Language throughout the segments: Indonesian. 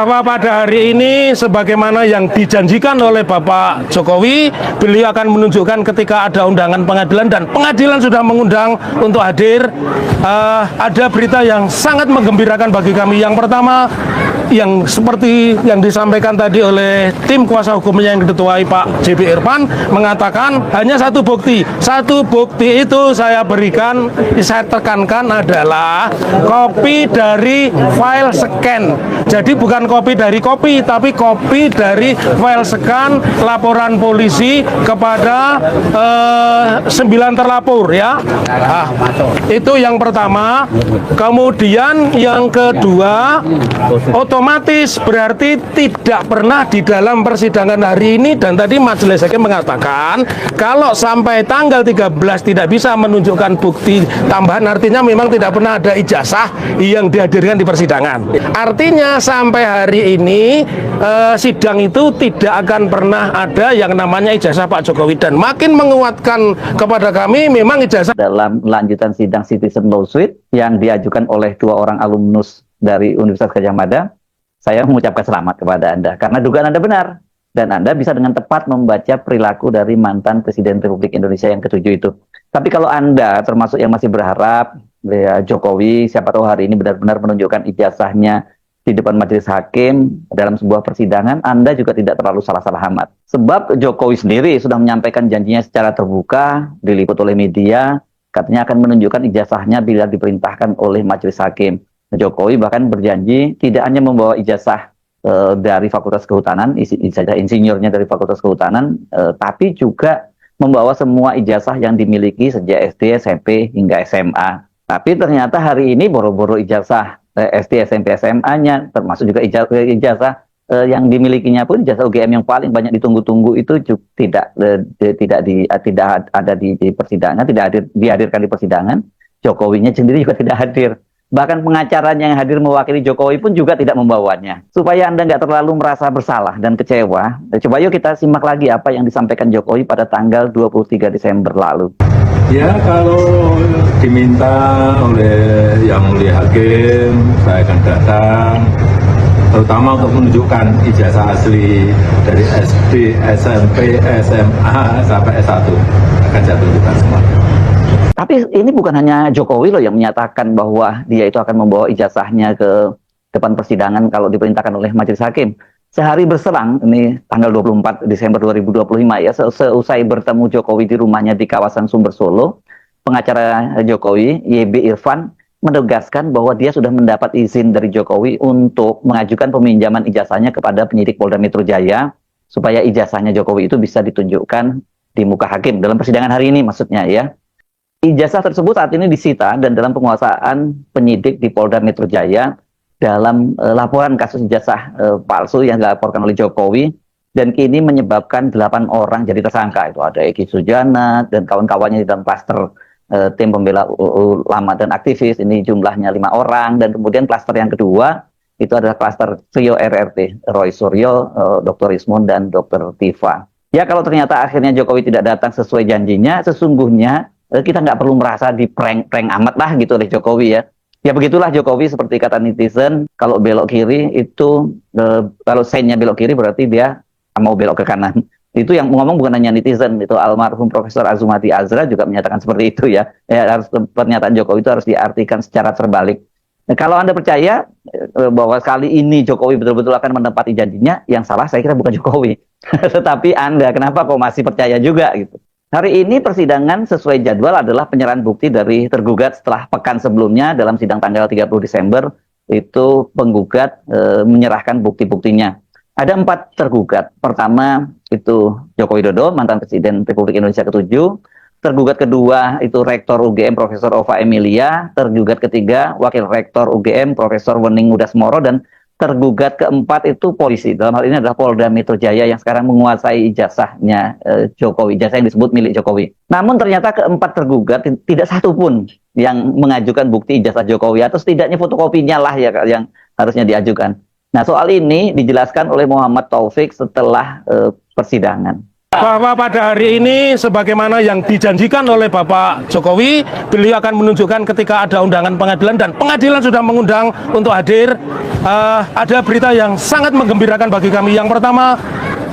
bahwa pada hari ini sebagaimana yang dijanjikan oleh Bapak Jokowi, beliau akan menunjukkan ketika ada undangan pengadilan dan pengadilan sudah mengundang untuk hadir. Ada berita yang sangat menggembirakan bagi kami. Yang pertama, yang seperti yang disampaikan tadi oleh tim kuasa hukumnya yang diketuai Pak JB Irfan, mengatakan hanya satu bukti. Satu bukti itu saya berikan, saya tekankan adalah kopi dari file scan. Jadi bukan kopi dari kopi, tapi kopi dari file scan laporan polisi kepada 9 terlapor ya. Nah, itu yang pertama. Kemudian yang kedua, otomatis berarti tidak pernah di dalam persidangan hari ini, dan tadi majelis hakim mengatakan kalau sampai tanggal 13 tidak bisa menunjukkan bukti tambahan, artinya memang tidak pernah ada ijazah yang dihadirkan di persidangan. Artinya sampai hari ini sidang itu tidak akan pernah ada yang namanya ijazah Pak Jokowi, dan makin menguatkan kepada kami memang ijazah. Dalam lanjutan sidang citizen lawsuit yang diajukan oleh 2 orang alumnus dari Universitas Gadjah Mada, saya mengucapkan selamat kepada Anda karena dugaan Anda benar, dan Anda bisa dengan tepat membaca perilaku dari mantan Presiden Republik Indonesia yang ke-7 itu. Tapi kalau Anda termasuk yang masih berharap ya, Jokowi siapa tahu hari ini benar-benar menunjukkan ijazahnya di depan majelis hakim dalam sebuah persidangan, Anda juga tidak terlalu salah-salah amat. Sebab Jokowi sendiri sudah menyampaikan janjinya secara terbuka, diliput oleh media, katanya akan menunjukkan ijazahnya bila diperintahkan oleh majelis hakim. Jokowi bahkan berjanji tidak hanya membawa ijazah dari Fakultas Kehutanan, ijazah insinyurnya dari Fakultas Kehutanan, tapi juga membawa semua ijazah yang dimiliki sejak SD, SMP, hingga SMA. Tapi ternyata hari ini boro-boro ijazah SD, SMP, SMA-nya, termasuk juga ijazah yang dimilikinya pun ijazah UGM yang paling banyak ditunggu-tunggu itu juga tidak ada di persidangan, tidak dihadirkan di persidangan. Jokowinya sendiri juga tidak hadir. Bahkan pengacaranya yang hadir mewakili Jokowi pun juga tidak membawanya. Supaya Anda nggak terlalu merasa bersalah dan kecewa, coba yuk kita simak lagi apa yang disampaikan Jokowi pada tanggal 23 Desember lalu. Ya, kalau diminta oleh Yang Mulia Hakim, saya akan datang, terutama untuk menunjukkan ijazah asli dari SD, SMP, SMA, sampai S1. Akan saya tunjukkan semua. Tapi ini bukan hanya Jokowi loh yang menyatakan bahwa dia itu akan membawa ijazahnya ke depan persidangan kalau diperintahkan oleh majelis hakim. Sehari berselang, ini tanggal 24 Desember 2025 ya, seusai bertemu Jokowi di rumahnya di kawasan Sumber Solo, pengacara Jokowi, YB Irfan, menegaskan bahwa dia sudah mendapat izin dari Jokowi untuk mengajukan peminjaman ijazahnya kepada penyidik Polda Metro Jaya, supaya ijazahnya Jokowi itu bisa ditunjukkan di muka hakim dalam persidangan hari ini maksudnya ya. Ijazah tersebut saat ini disita dan dalam penguasaan penyidik di Polda Metro Jaya dalam laporan kasus ijazah palsu yang dilaporkan oleh Jokowi, dan kini menyebabkan 8 orang jadi tersangka. Itu ada Eki Sujana dan kawan-kawannya di dalam klaster tim pembela ulama dan aktivis, ini jumlahnya 5 orang, dan kemudian klaster yang kedua itu adalah klaster trio RRT, Roy Suryo, Dr. Ismun, dan Dr. Tifa. Ya, kalau ternyata akhirnya Jokowi tidak datang sesuai janjinya, sesungguhnya kita nggak perlu merasa di prank amat lah gitu oleh Jokowi ya. Ya begitulah Jokowi, seperti kata netizen, kalau belok kiri itu, kalau sign-nya belok kiri berarti dia mau belok ke kanan. Itu yang ngomong bukan hanya netizen, itu almarhum Profesor Azumati Azra juga menyatakan seperti itu ya. Harus, pernyataan Jokowi itu harus diartikan secara terbalik. Nah, kalau Anda percaya bahwa kali ini Jokowi betul-betul akan menepati janjinya, yang salah saya kira bukan Jokowi. Tetapi Anda, kenapa kok masih percaya juga gitu? Hari ini persidangan sesuai jadwal adalah penyerahan bukti dari tergugat setelah pekan sebelumnya dalam sidang tanggal 30 Desember, itu penggugat menyerahkan bukti-buktinya. Ada 4 tergugat. Pertama itu Joko Widodo, mantan Presiden Republik Indonesia ke-7. Tergugat kedua itu Rektor UGM Profesor Ova Emilia. Tergugat ketiga Wakil Rektor UGM Profesor Wening Udasmoro. Dan tergugat keempat itu polisi. Dalam hal ini adalah Polda Metro Jaya yang sekarang menguasai ijazahnya Jokowi, ijazah yang disebut milik Jokowi. Namun ternyata keempat tergugat tidak satu pun yang mengajukan bukti ijazah Jokowi, atau setidaknya fotokopinya lah ya yang harusnya diajukan. Nah, soal ini dijelaskan oleh Muhammad Taufik setelah persidangan. bahwa pada hari ini sebagaimana yang dijanjikan oleh Bapak Jokowi, beliau akan menunjukkan ketika ada undangan pengadilan dan pengadilan sudah mengundang untuk hadir. Ada berita yang sangat menggembirakan bagi kami. Yang pertama,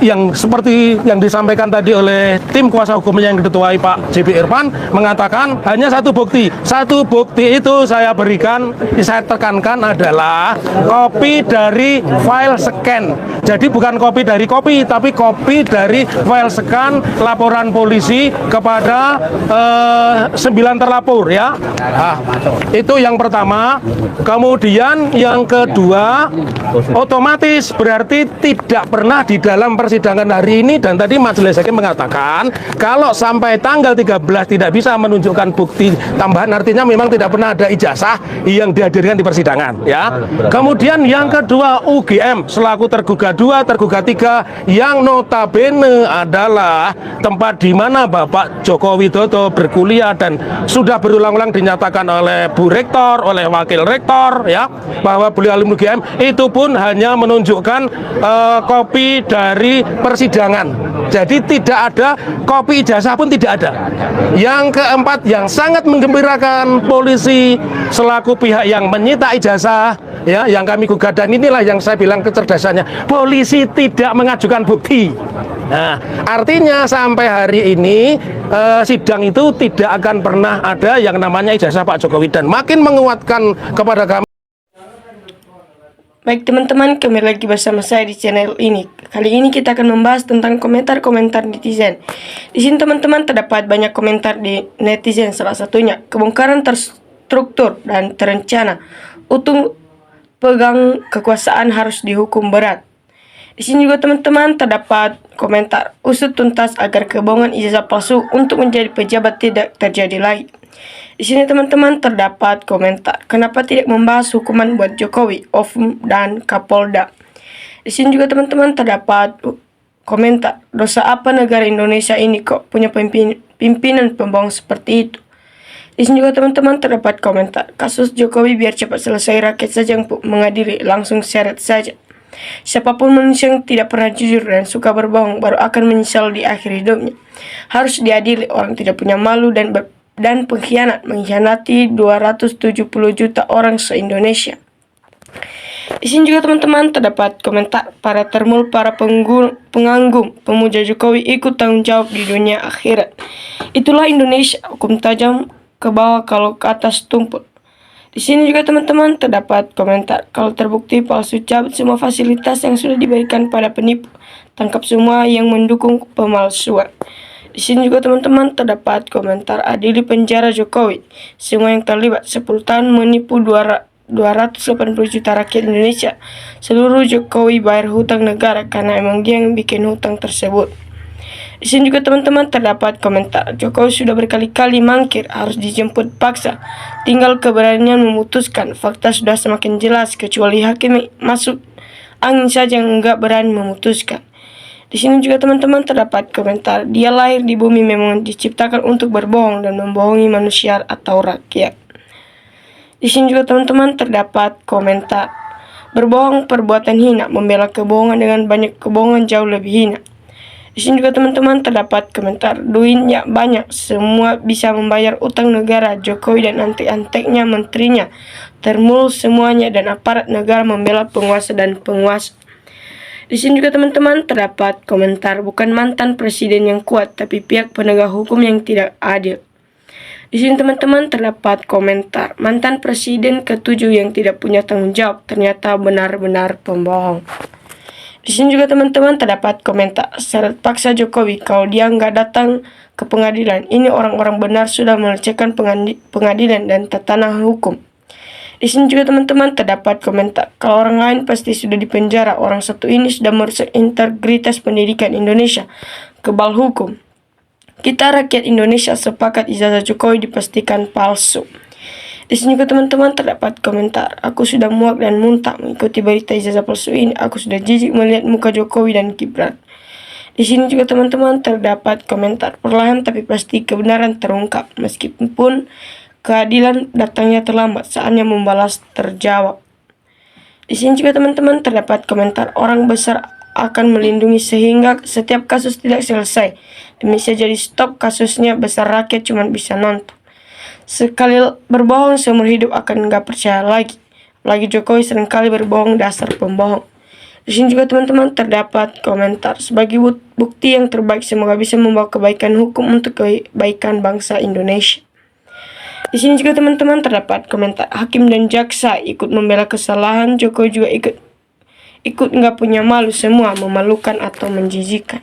yang seperti yang disampaikan tadi oleh tim kuasa hukumnya yang diketuai Pak JB Irfan, mengatakan hanya satu bukti. Satu bukti itu saya berikan, saya tekankan adalah kopi dari file scan. Jadi bukan kopi dari kopi, tapi kopi dari file scan laporan polisi kepada 9 terlapor ya. Nah, itu yang pertama. Kemudian yang kedua, otomatis berarti tidak pernah di dalam persidangan hari ini, dan tadi majelis hakim mengatakan kalau sampai tanggal 13 tidak bisa menunjukkan bukti tambahan, artinya memang tidak pernah ada ijazah yang dihadirkan di persidangan ya. Kemudian yang kedua, UGM selaku tergugat 2, tergugat 3 yang notabene adalah tempat di mana Bapak Joko Widodo berkuliah dan sudah berulang-ulang dinyatakan oleh Bu Rektor, oleh Wakil Rektor ya, bahwa beliau alumni UGM, itu pun hanya menunjukkan kopi dari persidangan. Jadi tidak ada kopi ijazah pun tidak ada. Yang keempat yang sangat menggembirakan, polisi selaku pihak yang menyita ijazah ya, yang kami gugat, dan inilah yang saya bilang kecerdasannya, polisi tidak mengajukan bukti. Nah, artinya sampai hari ini sidang itu tidak akan pernah ada yang namanya ijazah Pak Jokowi, dan makin menguatkan kepada kami. Baik teman-teman, kembali lagi bersama saya di channel ini. Kali ini kita akan membahas tentang komentar-komentar netizen. Di sini teman-teman terdapat banyak komentar di netizen, salah satunya kebongkaran terstruktur dan terencana. Untung pegang kekuasaan harus dihukum berat. Di sini juga teman-teman terdapat komentar usut tuntas agar kebohongan ijazah palsu untuk menjadi pejabat tidak terjadi lagi. Di sini teman-teman terdapat komentar kenapa tidak membahas hukuman buat Jokowi, OVM dan Kapolda. Di sini juga teman-teman terdapat komentar dosa apa negara Indonesia ini kok punya pimpinan pembohong seperti itu. Di sini juga teman-teman terdapat komentar kasus Jokowi biar cepat selesai, rakyat saja yang mengadili, langsung seret saja. Siapapun manusia yang tidak pernah jujur dan suka berbohong baru akan menyesal di akhir hidupnya. Harus diadili, orang tidak punya malu dan pengkhianat mengkhianati 270 juta orang se-Indonesia. Di sini juga teman-teman terdapat komentar para penganggung pemuja Jokowi ikut tanggung jawab di dunia akhirat. Itulah Indonesia, hukum tajam ke bawah kalau ke atas tumpul. Di sini juga teman-teman terdapat komentar kalau terbukti palsu, cabut semua fasilitas yang sudah diberikan pada penipu, tangkap semua yang mendukung pemalsuan. Di sini juga teman-teman terdapat komentar adili penjara Jokowi, semua yang terlibat 10 tahun menipu 280 juta rakyat Indonesia. Seluruh Jokowi bayar hutang negara karena emang dia yang bikin hutang tersebut. Di sini juga teman-teman terdapat komentar Jokowi sudah berkali-kali mangkir, harus dijemput paksa, tinggal keberanian memutuskan. Fakta sudah semakin jelas, kecuali hakim masuk angin saja yang enggak berani memutuskan. Di sini juga teman-teman terdapat komentar dia lahir di bumi memang diciptakan untuk berbohong dan membohongi manusia atau rakyat. Di sini juga teman-teman terdapat komentar berbohong perbuatan hina, membela kebohongan dengan banyak kebohongan jauh lebih hina. Di sini juga teman-teman terdapat komentar duitnya banyak, semua bisa membayar utang negara. Jokowi dan antek-anteknya menterinya termulus semuanya dan aparat negara membela penguasa dan penguasa. Di sini juga teman-teman terdapat komentar bukan mantan presiden yang kuat, tapi pihak penegak hukum yang tidak adil. Di sini teman-teman terdapat komentar mantan presiden ke-7 yang tidak punya tanggung jawab, ternyata benar-benar pembohong. Di sini juga teman-teman terdapat komentar syarat paksa Jokowi kalau dia nggak datang ke pengadilan. Ini orang-orang benar sudah melecehkan pengadilan dan tatanan hukum. Di sini juga teman-teman terdapat komentar kalau orang lain pasti sudah dipenjara, orang satu ini sudah merusak integritas pendidikan Indonesia. Kebal hukum. Kita rakyat Indonesia sepakat ijazah Jokowi dipastikan palsu. Di sini juga teman-teman terdapat komentar aku sudah muak dan muntah mengikuti berita ijazah palsu ini. Aku sudah jijik melihat muka Jokowi dan Gibran. Di sini juga teman-teman terdapat komentar perlahan tapi pasti kebenaran terungkap meskipun keadilan datangnya terlambat, saatnya membalas terjawab. Di sini juga teman-teman terdapat komentar orang besar akan melindungi sehingga setiap kasus tidak selesai. Indonesia jadi stop kasusnya, besar rakyat cuma bisa nonton. Sekali berbohong seumur hidup akan nggak percaya lagi. Lagi Jokowi seringkali berbohong, dasar pembohong. Di sini juga teman-teman terdapat komentar sebagai bukti yang terbaik semoga bisa membawa kebaikan hukum untuk kebaikan bangsa Indonesia. Di sini juga teman-teman terdapat komentar hakim dan jaksa ikut membela kesalahan, Jokowi juga ikut nggak punya malu, semua memalukan atau menjijikan.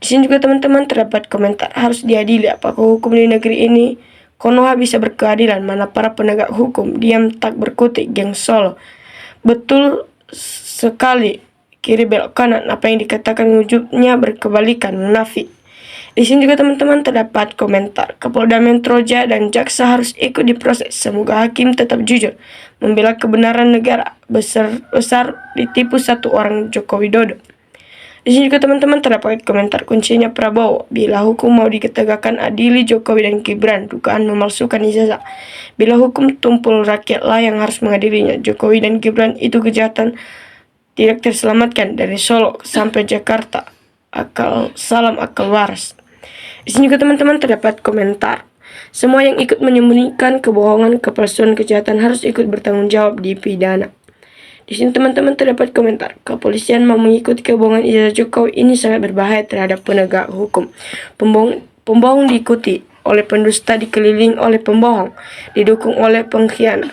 Di sini juga teman-teman terdapat komentar harus diadili, apakah hukum di negeri ini Konoha bisa berkeadilan, mana para penegak hukum diam tak berkutik, geng Solo. Betul sekali, kiri belok kanan, apa yang dikatakan wujudnya berkebalikan, munafik. Di sini juga teman-teman terdapat komentar Kapolda Metro Jaya dan jaksa harus ikut diproses, semoga hakim tetap jujur membela kebenaran negara, besar ditipu satu orang, Joko Widodo. Di sini juga teman-teman terdapat komentar kuncinya Prabowo, bila hukum mau ditegakkan adili Jokowi dan Gibran, dugaan memalsukan ijazah. Bila hukum tumpul rakyatlah yang harus mengadilinya, Jokowi dan Gibran itu kejahatan tidak terselamatkan dari Solo sampai Jakarta. Salam akal waras. Di sini juga teman-teman terdapat komentar semua yang ikut menyembunyikan kebohongan, kepalsuan, kejahatan harus ikut bertanggung jawab di pidana. Di sini teman-teman terdapat komentar kepolisian mau mengikuti kebohongan ijazah Jokowi, ini sangat berbahaya terhadap penegak hukum. Pembohong diikuti oleh pendusta, dikelilingi oleh pembohong, didukung oleh pengkhianat.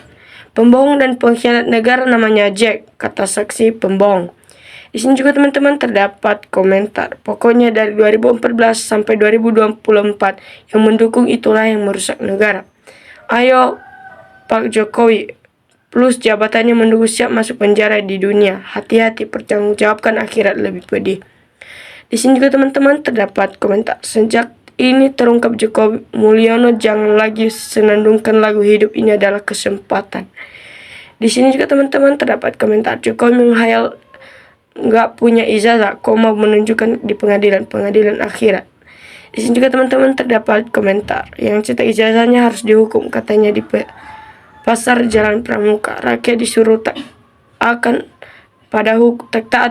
Pembohong dan pengkhianat negara namanya Jack, kata saksi pembohong. Di sini juga teman-teman terdapat komentar pokoknya dari 2014 sampai 2024 yang mendukung itulah yang merusak negara. Ayo Pak Jokowi plus jabatannya menunggu siap masuk penjara di dunia. Hati-hati, pertanggungjawabkan akhirat lebih pedih. Di sini juga teman-teman terdapat komentar sejak ini terungkap Jokowi Mulyono jangan lagi senandungkan lagu hidup ini adalah kesempatan. Di sini juga teman-teman terdapat komentar Jokowi menghayal nggak punya ijazah, kok mau menunjukkan di pengadilan akhirat. Di sini juga teman-teman terdapat komentar yang cetak ijazahnya harus dihukum, katanya di Pasar Jalan Pramuka, rakyat disuruh taat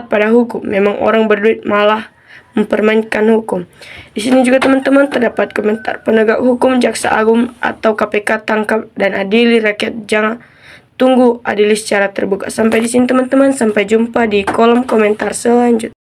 pada hukum. Memang orang berduit malah mempermainkan hukum. Di sini juga teman-teman terdapat komentar penegak hukum, jaksa agung atau KPK tangkap dan adili rakyat, jangan tunggu adili secara terbuka. Sampai di sini teman-teman, sampai jumpa di kolom komentar selanjutnya.